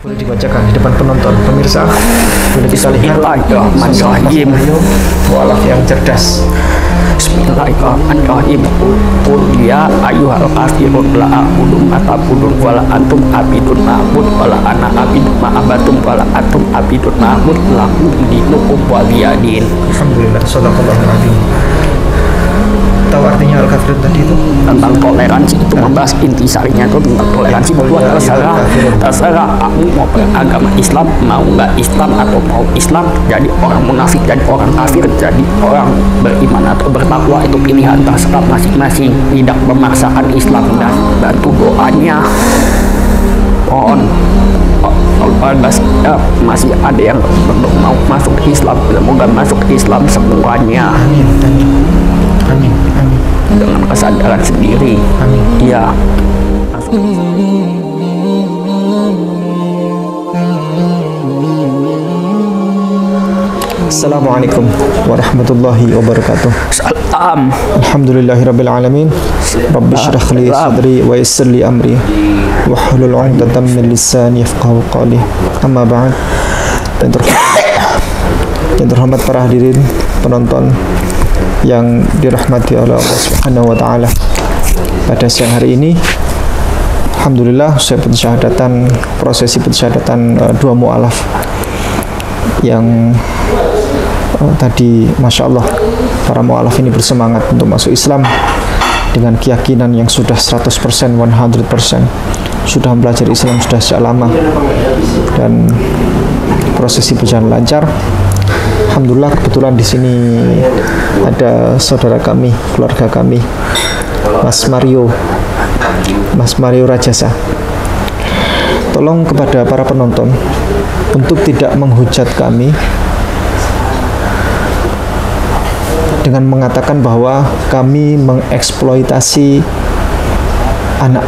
Boleh dibacakan di depan penonton, pemirsa. Boleh kita lihat Bismillahirrahmanirrahim. mualaf yang cerdas. Bismillahirrahmanirrahim. Qul ya ayyuhal kafirun la a'budu ma ta'budun wa la antum abidun ma'bud wa la ana abidun ma'abatum wa la antum abidun ma'bud lakum dinukum waliyadin. Alhamdulillah, shadaqallahul azim. Tahu artinya al-kafirun tadi itu? Tentang toleransi, itu membahas intisarinya itu tentang toleransi bahwa terserah kamu mau beragama Islam, mau nggak Islam atau mau Islam, jadi orang munafik, jadi orang kafir, jadi orang beriman atau bertakwa, itu pilihan terserah masing-masing. Tidak memaksakan Islam dan bantu doanya. Mohon masih ada yang belum mau masuk Islam, semoga masuk Islam semuanya. Amin. Dengan kesadaran sendiri. Amin. Iya. Assalamualaikum warahmatullahi wabarakatuh. Salam. Alhamdulillahirabbil alamin. Rabbi shrah li sadri wa yassir li amri wahlul 'uqdatam min lisani yafqahu qawli. Amma ba'd. Yang terhormat para hadirin penonton yang dirahmati oleh Allah Subhanahu wa taala. Pada siang hari ini alhamdulillah saya pensyahadatan, prosesi pensyahadatan dua mu'alaf yang tadi Masya Allah para mu'alaf ini bersemangat untuk masuk Islam dengan keyakinan yang sudah 100%, 100%, sudah belajar Islam sudah sejak lama dan prosesi berjalan lancar. Alhamdulillah kebetulan di sini ada saudara kami, keluarga kami, Mas Mario Rajasa. Tolong kepada para penonton untuk tidak menghujat kami dengan mengatakan bahwa kami mengeksploitasi anak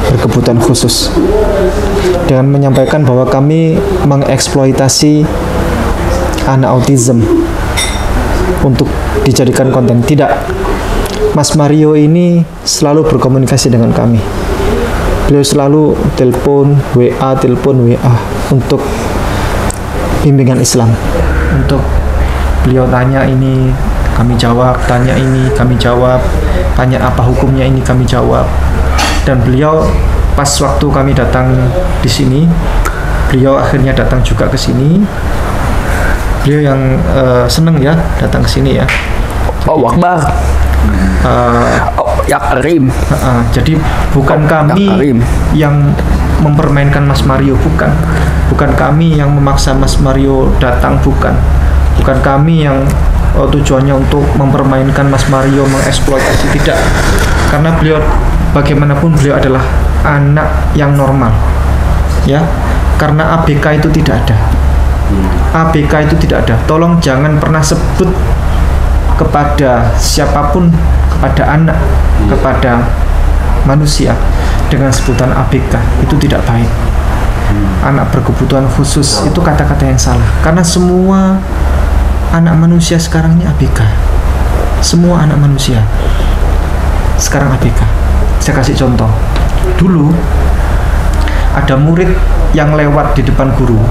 berkebutuhan khusus, dengan menyampaikan bahwa kami mengeksploitasi anak autism untuk dijadikan konten. Tidak. Mas Mario ini selalu berkomunikasi dengan kami. Beliau selalu telepon WA untuk bimbingan Islam. Untuk beliau tanya ini kami jawab, tanya ini kami jawab, tanya apa hukumnya ini kami jawab. Dan beliau pas waktu kami datang di sini, beliau akhirnya datang juga ke sini. Beliau yang seneng ya datang ke sini ya. Oh Akbar. Ya Karim. Jadi bukan kami yang mempermainkan Mas Mario, bukan kami yang memaksa Mas Mario datang, bukan kami yang tujuannya untuk mempermainkan Mas Mario, mengeksploitasi, tidak. Karena beliau bagaimanapun beliau adalah anak yang normal ya, karena ABK itu tidak ada. ABK itu tidak ada. Tolong jangan pernah sebut kepada siapapun, kepada anak, kepada manusia dengan sebutan ABK. Itu tidak baik. Anak berkebutuhan khusus itu kata-kata yang salah. Karena semua anak manusia sekarang ini ABK. Semua anak manusia sekarang ABK. Saya kasih contoh. Dulu ada murid yang lewat di depan guru.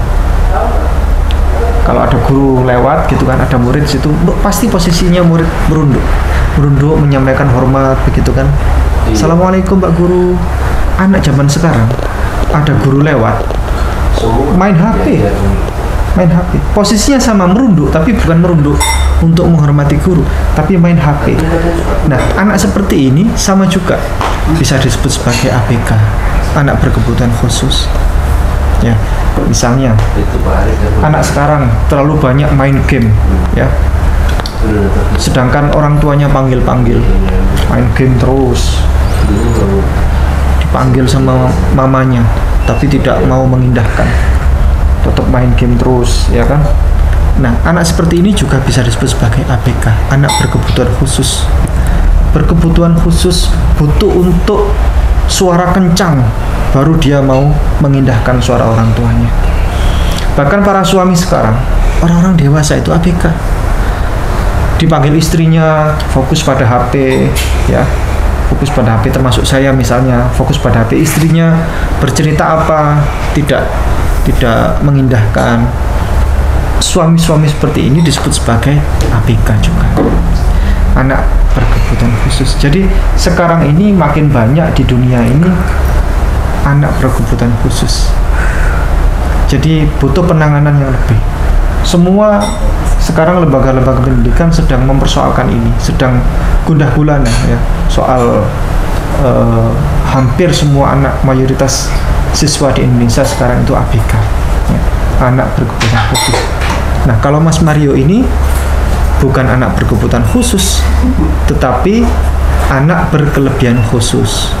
Kalau ada guru lewat gitu kan, ada murid situ, pasti posisinya murid merunduk menyampaikan hormat begitu kan. Assalamualaikum Pak Guru. Anak zaman sekarang ada guru lewat main HP. Posisinya sama, merunduk, tapi bukan merunduk untuk menghormati guru, tapi main HP. Nah, anak seperti ini sama juga bisa disebut sebagai ABK, anak berkebutuhan khusus. Ya, misalnya anak sekarang terlalu banyak main game ya, sedangkan orang tuanya panggil main game terus, dipanggil sama mamanya tapi tidak mau mengindahkan, tetap main game terus ya kan. Nah, anak seperti ini juga bisa disebut sebagai ABK, anak berkebutuhan khusus. Berkebutuhan khusus butuh untuk suara kencang baru dia mau mengindahkan suara orang tuanya. Bahkan para suami sekarang, orang-orang dewasa itu ABK. Dipanggil istrinya fokus pada HP ya, fokus pada HP, termasuk saya misalnya fokus pada HP, istrinya bercerita apa tidak tidak mengindahkan. Suami-suami seperti ini disebut sebagai ABK juga, anak berkebutuhan khusus. Jadi sekarang ini makin banyak di dunia ini anak berkebutuhan khusus. Jadi butuh penanganan yang lebih. Semua sekarang lembaga-lembaga pendidikan sedang mempersoalkan ini, sedang gundah gulana ya soal hampir semua anak, mayoritas siswa di Indonesia sekarang itu ABK, ya, anak berkebutuhan khusus. Nah, kalau Mas Mario ini bukan anak berkebutuhan khusus, tetapi anak berkelebihan khusus.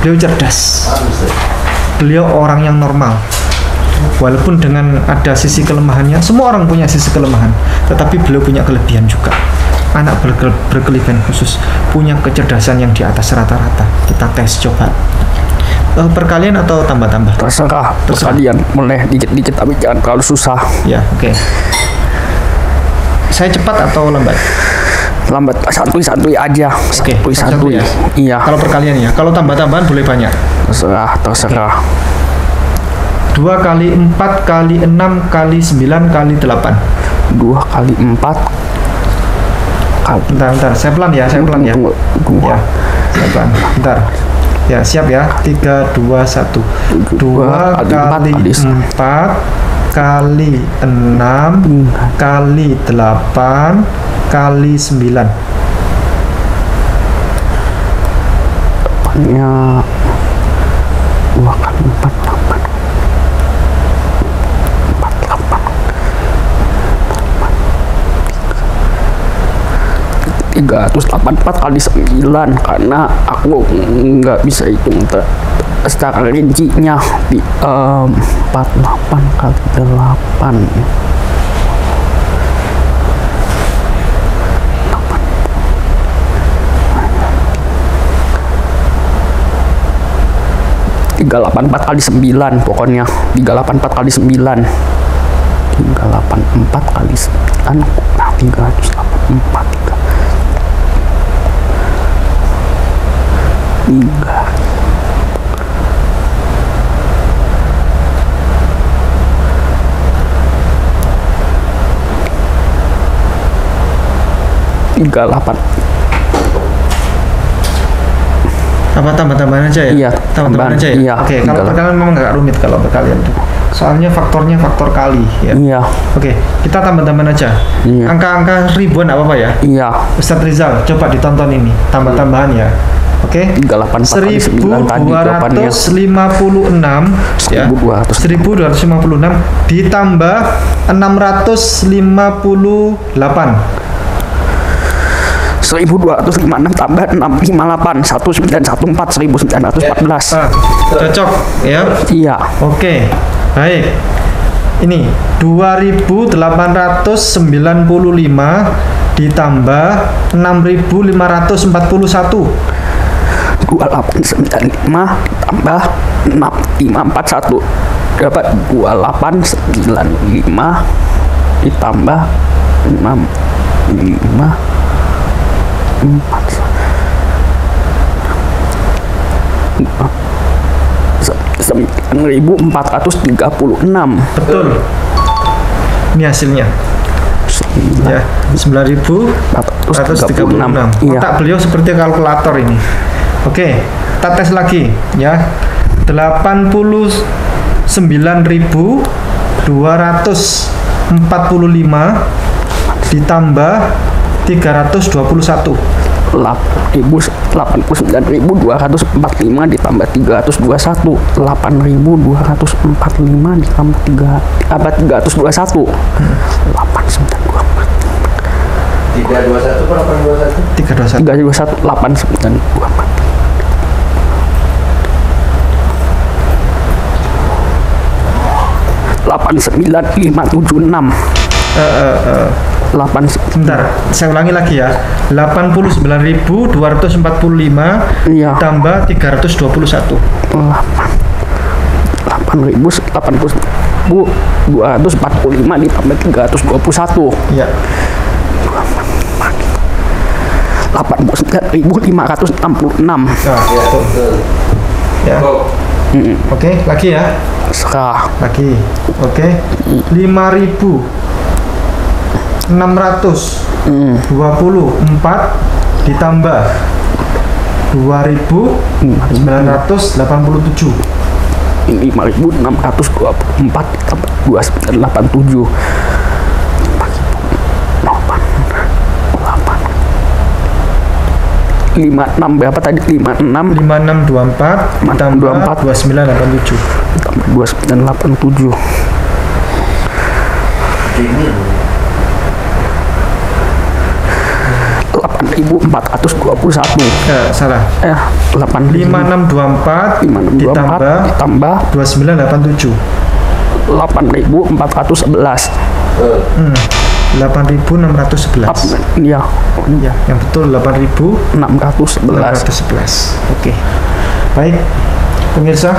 Beliau cerdas, beliau orang yang normal. Walaupun dengan ada sisi kelemahannya, semua orang punya sisi kelemahan, tetapi beliau punya kelebihan juga. Anak berkelebihan khusus, punya kecerdasan yang di atas rata-rata. Kita tes coba. Perkalian atau tambah-tambah? Terserah perkalian, boleh dikit-dikit tapi jangan terlalu susah. Ya, oke. Saya cepat atau lambat? Lambat, santuy-santuy aja. Oke, santuy. Ya. Iya. Kalau perkalian ya, kalau tambah-tambahan boleh banyak. Terserah. 2 kali 4 kali 6 kali 9 kali 8. 2 kali 4 kali. Bentar, saya pelan ya. Tunggu. Ya, saya pelan. Bentar. Ya, siap ya. 3, 2, 1. 2 kali 4 kali 6 kali 8 kali 9. Depannya 2 kali 4, 8. 384 kali 9 karena aku nggak bisa hitung secara rincinya. 48 kali 8 384 kali 9 pokoknya 384 kali 9 384 kali 9 nah 384 38 Apa tambah-tambahan aja ya? Iya, tambah-tambahan aja ya. Iya, Oke, kalau perkalian memang nggak rumit kalau perkalian tuh. Soalnya faktornya faktor kali ya. Iya. Oke, kita tambah-tambahan aja. Iya. Angka-angka ribuan apa-apa ya? Iya. Ustadz Rizal, coba ditonton ini tambah-tambahan ya. Oke. 384 kali 9 tadi 1256 ya. 1256 ditambah 658. 1256 tambah 658 1914 1914. Cocok ya? Iya. Oke. Baik. Ini 2895 ditambah 6541. 2895 tambah 6541 dapat 2895 ditambah 65 9.436. Betul. Ini hasilnya. Ya, 9.436. Iya. Otak beliau seperti kalkulator ini. Oke, kita tes lagi ya. 89.245 ditambah 321. 89.245 ditambah 321. 8.245 ditambah 321. 321 per 821? 321 894. 89576. 8 saya ulangi lagi ya. 89.245 iya. tambah 321. 8.245 ditambah 321. Iya. 89.566. Nah, betul. Ya. Oke, lagi ya. terserah. Lagi. Oke. 5.624 ditambah 2.987. 5.624 ditambah 2.987. 56 berapa tadi? 56 5624 ditambah 2987. Ditambah 2987. Ini 8.421. Salah. 5624 ditambah 2987. 8.411. 8.611. Iya. Ya, yang betul 8.611. Oke. Baik, pemirsa.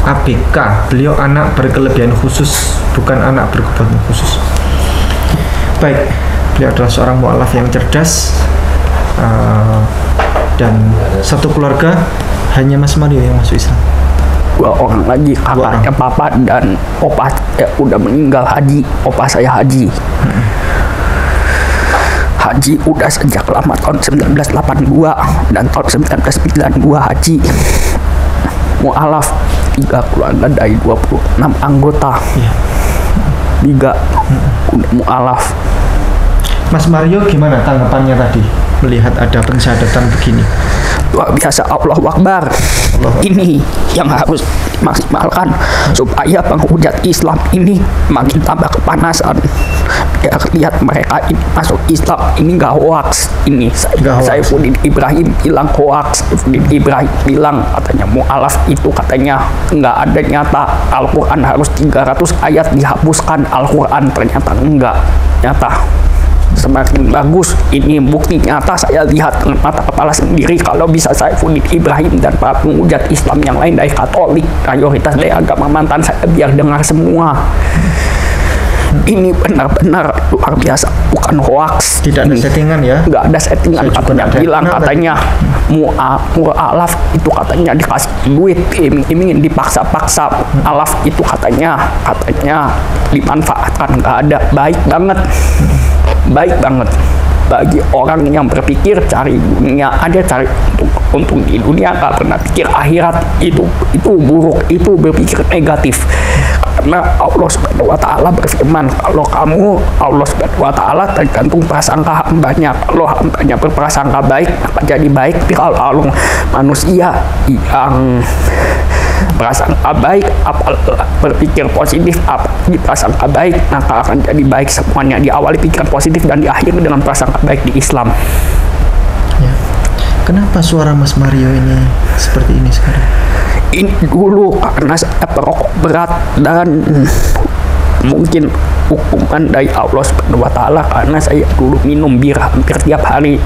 ABK, beliau anak berkelebihan khusus, bukan anak berkebutuhan khusus. Baik, beliau adalah seorang mu'alaf yang cerdas, dan satu keluarga hanya Mas Mario yang masuk Islam. 2 orang lagi, kakaknya papa dan opa udah meninggal haji. Opa saya haji. Haji udah sejak lama tahun 1982 dan tahun 1992 haji. Mu'alaf 3 keluarga dari 26 anggota. 3 udah mu'alaf. Mas Mario gimana tanggapannya tadi melihat ada pensyahadatan begini? Luar biasa, Allahu Akbar. Ini yang harus dimaksimalkan supaya penghujat Islam ini makin tambah kepanasan. Biar lihat mereka ini masuk Islam, ini nggak hoax. Ini Saifuddin Ibrahim bilang hoax. Saifuddin Ibrahim bilang katanya mu'alaf itu katanya nggak ada nyata. Al-Quran harus 300 ayat dihapuskan. Al-Quran ternyata enggak nyata. Semakin bagus, ini bukti nyata saya lihat dengan mata kepala sendiri. Kalau bisa Saifuddin Ibrahim dan para penghujat Islam yang lain dari Katolik, mayoritas dari agama mantan saya biar dengar semua. Ini benar-benar luar biasa, bukan hoax. Tidak ada settingan ya? Nggak ada settingan. Katanya bilang katanya mu'alaf itu katanya dikasih duit, iming-imingin, dipaksa-paksa. Alaf itu katanya dimanfaatkan. Nggak ada. Baik banget. Baik banget bagi orang yang berpikir cari dunia aja, cari untung di dunia, nggak pernah pikir akhirat. Itu buruk, itu berpikir negatif. Karena Allah Subhanahu wa Ta'ala berfirman, kalau kamu, Allah Subhanahu wa Ta'ala tergantung prasangka hambanya. Kalau hambanya berprasangka baik, maka jadi baik. Tapi kalau manusia yang prasangka baik, berpikir positif, prasangka baik, maka akan jadi baik semuanya. Diawali pikiran positif dan diakhiri dengan prasangka baik di Islam. Ya. Kenapa suara Mas Mario ini seperti ini sekarang? Ini dulu karena saya perokok berat dan mungkin hukuman dari Allah Subhanahu wa Ta'ala karena saya dulu minum bir hampir tiap hari.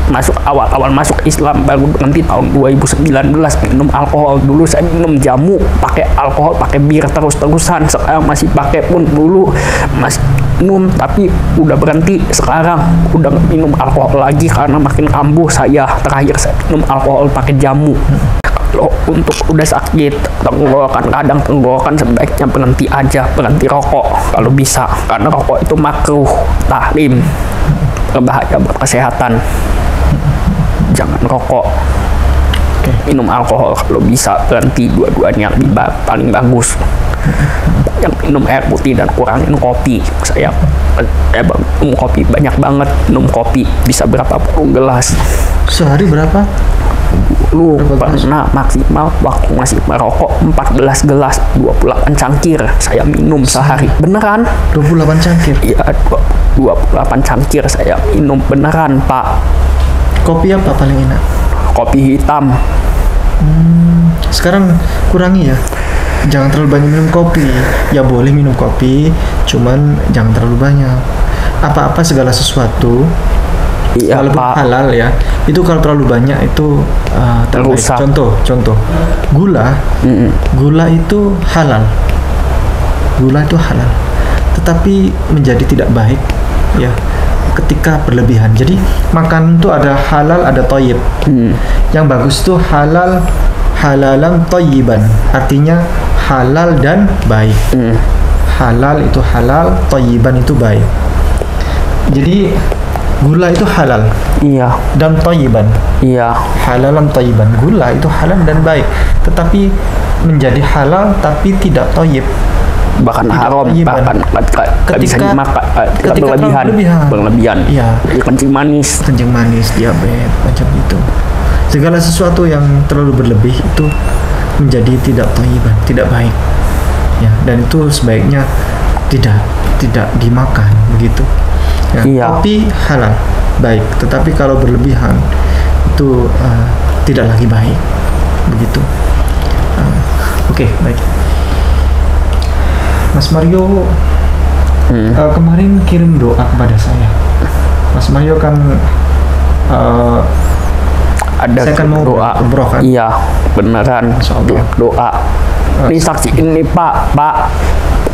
Awal masuk Islam baru nanti tahun 2019 minum alkohol. Dulu saya minum jamu pakai alkohol, pakai bir terus-terusan. Sekarang masih pakai pun, dulu masih minum tapi udah berhenti. Sekarang udah minum alkohol lagi karena makin kambuh saya. Terakhir saya minum alkohol pakai jamu. Kalau untuk udah sakit tenggorokan, kadang tenggorokan sebaiknya berhenti aja, berhenti rokok kalau bisa, karena rokok itu makruh, tahrim, berbahaya buat kesehatan. Jangan rokok. Minum alkohol kalau bisa berhenti, dua-duanya paling bagus. Yang minum air putih dan kurangin kopi. Saya minum kopi banyak banget, minum kopi bisa berapa puluh gelas. Sehari berapa? Lu pernah maksimal waktu masih merokok 14 gelas, 28 cangkir saya minum sehari. Beneran? 28 cangkir? Iya, 28 cangkir saya minum beneran, Pak. Kopi apa paling enak? Kopi hitam. Sekarang kurangi ya. Jangan terlalu banyak minum kopi. Ya boleh minum kopi, cuman jangan terlalu banyak. Apa-apa segala sesuatu, iya, walaupun Pak, halal ya, itu kalau terlalu banyak itu terbaik. Contoh gula. Gula itu halal. Gula itu halal, tetapi menjadi tidak baik ya ketika berlebihan. Jadi makan itu ada halal, ada thayyib. Yang bagus itu halalan thayyiban, artinya halal dan baik. Halal itu halal, thayyiban itu baik. Jadi gula itu halal. Iya. Dan thayyiban. Iya. Halalan thayyiban. Gula itu halal dan baik. Tetapi menjadi halal tapi tidak thayyib. Bahkan haram, bahkan bisa dimakan, ketika berlebihan. Iya. Kencing manis, diabetes, macam itu. Segala sesuatu yang terlalu berlebih itu menjadi tidak thayyiban, tidak baik. Ya, dan itu sebaiknya tidak dimakan begitu. Ya, iya. Kopi halal, baik. Tetapi kalau berlebihan itu tidak lagi baik, begitu. Oke, baik. Mas Mario kemarin kirim doa kepada saya. Mas Mario kan ada saya kan mau doa. Umroh kan? Iya, beneran. Doa. Ini saksi ini Pak.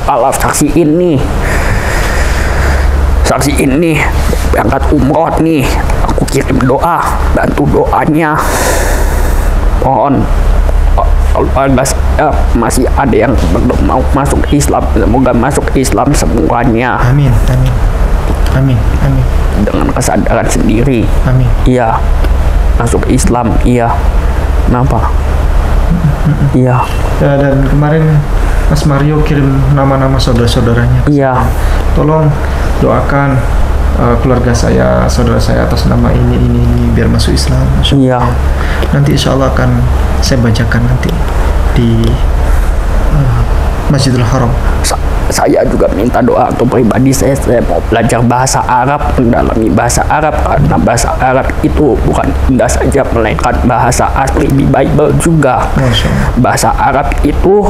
Allah saksi ini. Saksi ini berangkat umroh nih. Aku kirim doa, bantu doanya. Mohon kalau masih ada yang belum mau masuk Islam, semoga masuk Islam semuanya. Amin. Dengan kesadaran sendiri. Amin. Iya, masuk Islam. Iya. Kenapa? Iya. Dan kemarin Mas Mario kirim nama-nama saudara-saudaranya. Iya. Tolong doakan keluarga saya, saudara saya atas nama ini biar masuk Islam. Iya. Nanti insya Allah akan saya bacakan nanti di Masjidil Haram. Saya juga minta doa untuk pribadi saya mau belajar bahasa Arab, mendalami bahasa Arab, karena bahasa Arab itu bukan indah saja melainkan bahasa asli di Bible juga. Bahasa Arab itu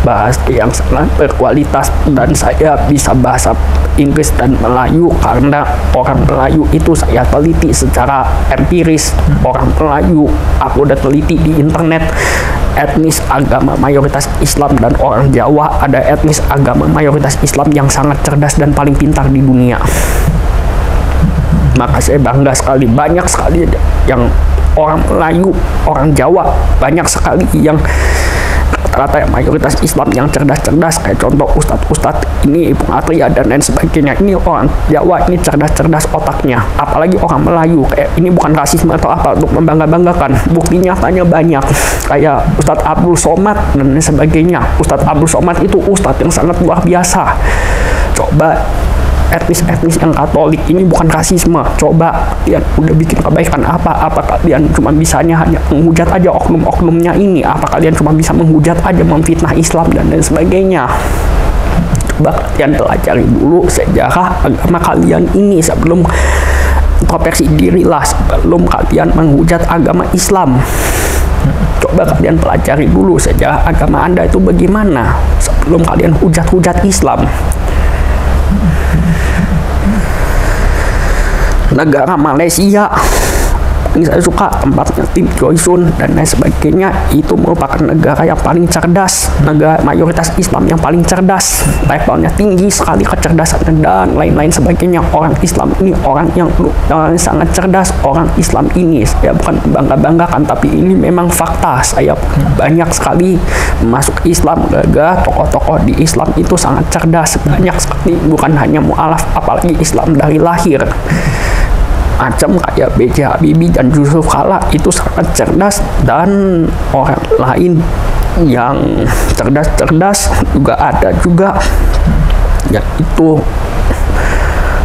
bahasa yang sangat berkualitas, dan saya bisa bahasa Inggris dan Melayu karena orang Melayu itu saya teliti secara empiris. Orang Melayu aku udah teliti di internet, etnis agama mayoritas Islam, dan orang Jawa ada etnis agama mayoritas Islam yang sangat cerdas dan paling pintar di dunia. Maka saya bangga sekali, banyak sekali yang orang Melayu, orang Jawa, banyak sekali yang rata-rata mayoritas Islam yang cerdas-cerdas, kayak contoh ustadz ini Ibu Atria dan lain sebagainya. Ini orang Jawa ini cerdas-cerdas otaknya, apalagi orang Melayu. Kayak ini bukan rasisme atau apa, untuk membangga-banggakan. Bukti nyatanya banyak, kayak Ustadz Abdul Somad dan lain sebagainya. Ustadz Abdul Somad itu ustadz yang sangat luar biasa. Coba etnis-etnis yang Katolik ini bukan rasisme. Coba kalian udah bikin kebaikan apa kalian cuma bisanya hanya menghujat aja oknum-oknumnya ini? Apa kalian cuma bisa menghujat aja, memfitnah Islam dan lain sebagainya? Coba kalian pelajari dulu sejarah agama kalian ini sebelum introspeksi diri lah, sebelum kalian menghujat agama Islam. Coba kalian pelajari dulu sejarah agama Anda itu bagaimana sebelum kalian hujat-hujat Islam. Negara Malaysia ini saya suka tempatnya Tim Joysun dan lain sebagainya, itu merupakan negara yang paling cerdas, negara mayoritas Islam yang paling cerdas, levelnya tinggi sekali kecerdasannya dan lain-lain sebagainya. Orang Islam ini orang yang sangat cerdas. Orang Islam ini saya bukan bangga-banggakan, tapi ini memang fakta. Saya banyak sekali masuk Islam gara-gara tokoh-tokoh di Islam itu sangat cerdas, banyak sekali, bukan hanya mu'alaf, apalagi Islam dari lahir. Macam kayak B.J. Habibie dan Yusuf Kala itu sangat cerdas, dan orang lain yang cerdas-cerdas juga ada juga, yaitu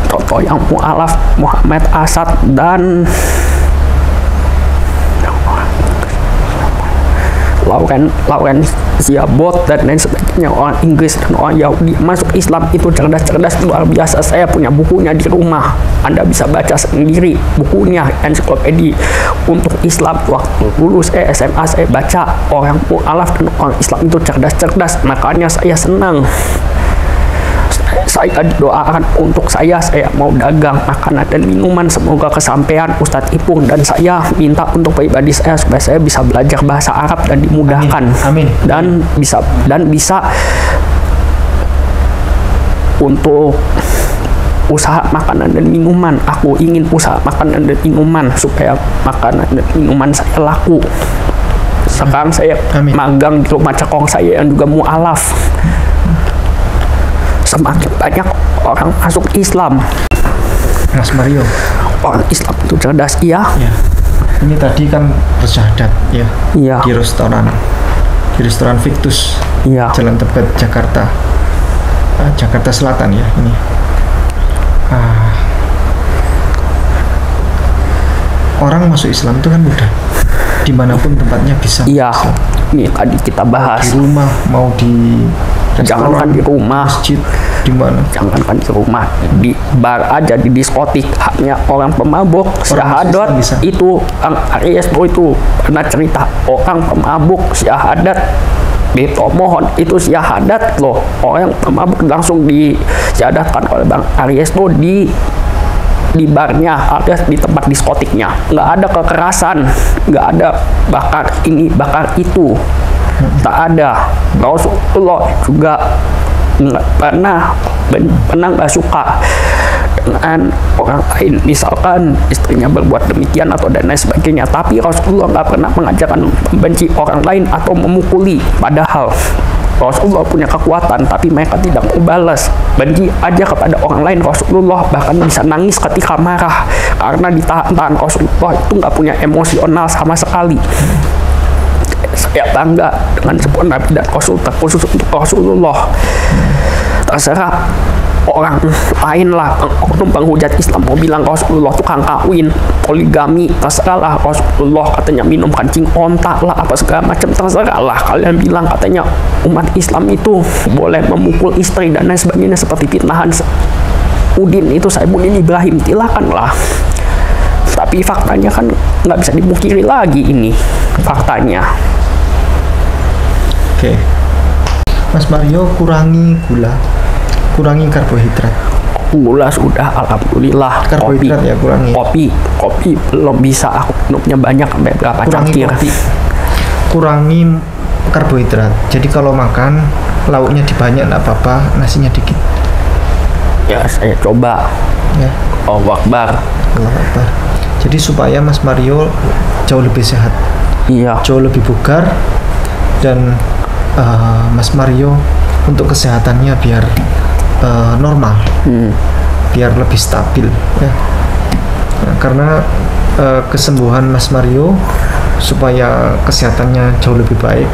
contoh yang mu'alaf Muhammad Asad dan Lawrence Siabot dan lain sebagainya. Orang Inggris dan orang Yahudi masuk Islam itu cerdas-cerdas luar biasa. Saya punya bukunya di rumah, Anda bisa baca sendiri bukunya, ensiklopedia untuk Islam. Waktu lulus SMA saya baca, orang mu'alaf dan orang Islam itu cerdas-cerdas, makanya saya senang. Saya doakan untuk saya mau dagang makanan dan minuman, semoga kesampaian Ustadz Ipung, dan saya minta untuk pribadi saya supaya saya bisa belajar bahasa Arab dan dimudahkan. Amin. Dan bisa untuk usaha makanan dan minuman. Aku ingin usaha makanan dan minuman supaya makanan dan minuman saya laku. Sekarang saya magang di rumah cekong saya yang juga mu'alaf. Semakin banyak orang masuk Islam. Mas Mario, orang Islam itu cerdas, iya. Ya. Ini tadi kan bersyahadat ya. Iya. Di restoran Victus. Iya. Jalan Tebet, Jakarta. Jakarta Selatan ya ini. Orang masuk Islam itu kan mudah. Dimanapun tempatnya bisa. Iya. Ini tadi kita bahas. Di rumah mau di jangankan di rumah, masjid, di mana? Jangankan di rumah, di bar aja, di diskotik, hanya orang pemabuk. Syahadat itu, Aries Bro itu pernah cerita, orang pemabuk syahadat mohon itu syahadat loh, orang pemabuk langsung disyahadatkan oleh Bang Aries Bro di barnya, alias di tempat diskotiknya. Nggak ada kekerasan, nggak ada bakar ini bakar itu, tak ada. Rasulullah juga nggak pernah nggak suka dengan orang lain, misalkan istrinya berbuat demikian atau dan lain sebagainya, tapi Rasulullah nggak pernah mengajarkan membenci orang lain atau memukuli. Padahal Rasulullah punya kekuatan, tapi mereka tidak mau balas. Benci aja kepada orang lain. Rasulullah bahkan bisa nangis ketika marah karena ditahan-tahan. Rasulullah itu nggak punya emosional sama sekali. Saya bangga dengan sebuah nabi dan rasul terkhusus untuk Rasulullah. Terserah orang lain lah, oknum penghujat Islam mau bilang Rasulullah tukang kawin, poligami, terserah lah. Rasulullah katanya minum kancing onta lah, apa segala macam, terserah lah. Kalian bilang katanya umat Islam itu boleh memukul istri dan lain sebagainya seperti fitnahan Udin itu, Saibuddin Ibrahim, silakan lah. Tapi faktanya kan nggak bisa dipungkiri lagi, ini faktanya. Oke. Mas Mario, kurangi gula, kurangi karbohidrat. Gula sudah, alhamdulillah. Karbohidrat ya kurangi. Kopi belum bisa, aku minumnya banyak sampai berapa cangkir. Kurangi karbohidrat. Jadi kalau makan lauknya dibanyak nggak apa-apa, nasinya dikit. Ya saya coba. Ya. Allahu Akbar. Allahu Akbar. Jadi supaya Mas Mario jauh lebih sehat. Iya. Jauh lebih bugar dan Mas Mario untuk kesehatannya biar normal, biar lebih stabil ya. Nah, karena kesembuhan Mas Mario supaya kesehatannya jauh lebih baik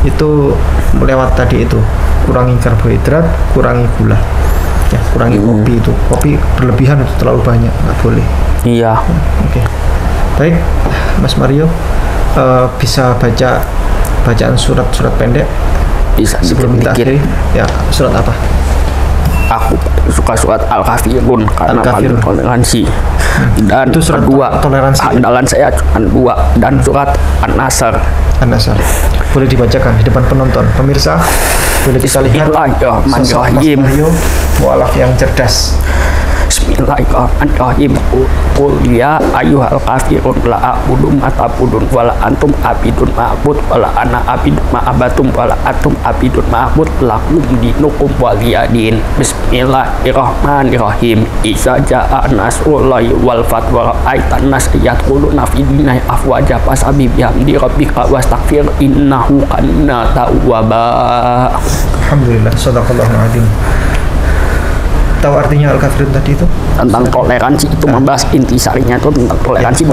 itu lewat tadi itu, kurangi karbohidrat, kurangi gula ya, kurangi kopi. Itu kopi berlebihan itu terlalu banyak, nggak boleh. Iya. Oke. Baik Mas Mario, bisa baca bacaan surat-surat pendek bisa sebelum kita akhiri ya. Surat apa? Aku suka surat Al-Kafirun karena paling toleransi. Dan itu surat kedua toleransi. Andalan saya cuma 2, dan surat An-Nasr. An-Nasr boleh dibacakan di depan penonton pemirsa, boleh kita lihat sosok Mas Mario mualaf yang cerdas. Bismillahirrahmanirrahim. Qul ya ayyuhal kafirun la a'budu ma ta'budun wala antum abidun ma'bud wala ana abidun ma'abatum wala antum abidun ma'bud lakum dinukum waliyadin. Bismillahirrahmanirrahim. Iza ja'a nasrullahi wal fath wa ra'aitan nas yadkhuluna fi dinillahi afwaja fasabbih bihamdi rabbika wastaghfir innahu kana tawwaba. Alhamdulillah, shadaqallahul azim. Tahu artinya Al-Kafirun tadi itu? Tentang toleransi, itu membahas intisarinya itu tentang toleransi.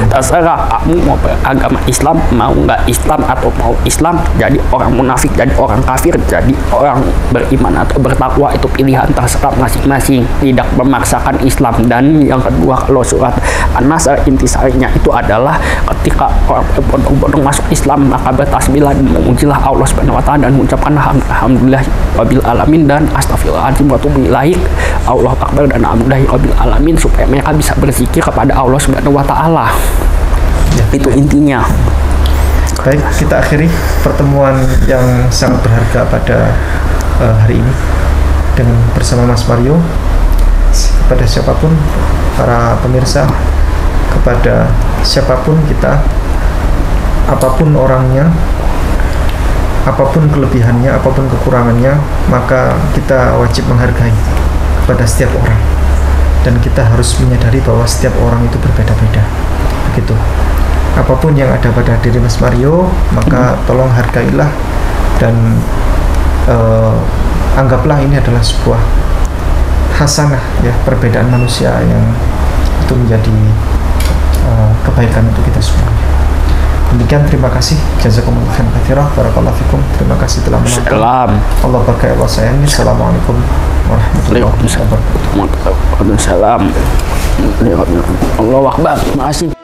Terserah kamu mau beragama Islam, mau nggak Islam, atau mau Islam jadi orang munafik, jadi orang kafir, jadi orang beriman atau bertakwa, itu pilihan terserah masing-masing, tidak memaksakan Islam. Dan yang kedua, kalau surat An-Nasr intisarinya itu adalah ketika orang berbondong-bondong masuk Islam, maka bertasbihlah dan memujilah Allah Subhanahu wa taala dan mengucapkan alhamdulillah rabbil alamin dan astagfirullahaladzim wa tubu ilaik, Allah Akbar dan alhamdulillahi rabbil alamin, supaya mereka bisa berzikir kepada Allah Subhanahu wa taala. Ya, itu intinya. Baik, kita akhiri pertemuan yang sangat berharga pada hari ini dengan bersama Mas Mario. Kepada siapapun para pemirsa, kepada siapapun kita, apapun orangnya, apapun kelebihannya, apapun kekurangannya, maka kita wajib menghargai kepada setiap orang. Dan kita harus menyadari bahwa setiap orang itu berbeda-beda. Begitu. apapun yang ada pada diri Mas Mario, maka tolong hargailah dan anggaplah ini adalah sebuah hasanah ya, perbedaan manusia yang itu menjadi kebaikan untuk kita semua. Demikian, terima kasih. Jazakumullah khairan katsira. Barakallahu fikum. Terima kasih telah menonton. Allah berkahi, Allah sayangi. Assalamualaikum warahmatullahi wabarakatuh. Waalaikumsalam. Allahu Akbar. Terima kasih.